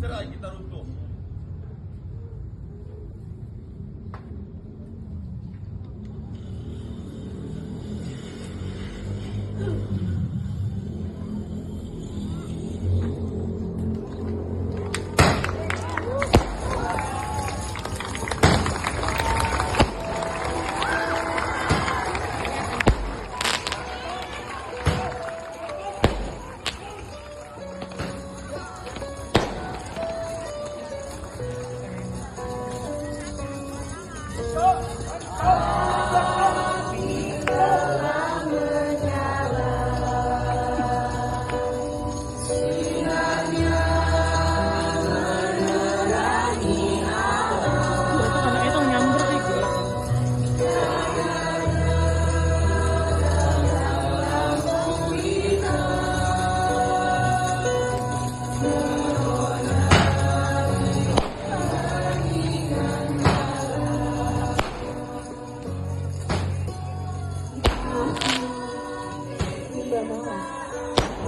cerai kita runtuh.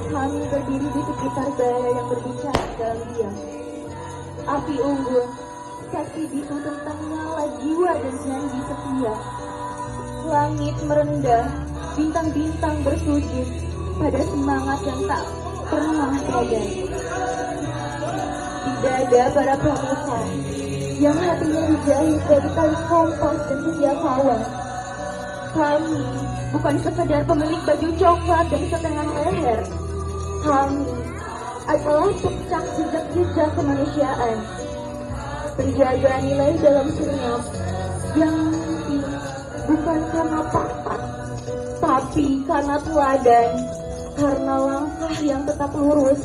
Kami berdiri di sekitar bara yang berbicara dalam diam. Api unggun, saksi bisu tentang nyala jiwa dan janji setia. Langit merendah, bintang-bintang bersujud pada semangat yang tak pernah padam. Di dada para pramuka yang hatinya dijahit dari tali kompas dan setiap kawan. Kami bukan sekedar pemilik baju coklat dan setengah leher. Kami adalah pecah jejak-jejak kemanusiaan, penjaga nilai dalam senyap yang mungkin bukan karena pangkat, tapi karena teladan, karena langkah yang tetap lurus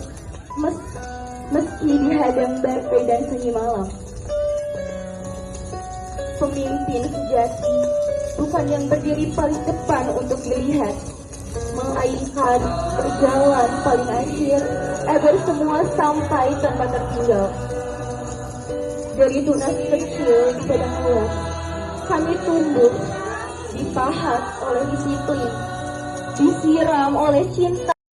meski dihadang badai dan sunyi malam. Pemimpin sejati bukan yang berdiri paling depan untuk melihat, melainkan berjalan paling akhir agar semua sampai tanpa tertinggal. Dari tunas kecil di padang luas, kami tumbuh, dipahat oleh disiplin, disiram oleh cinta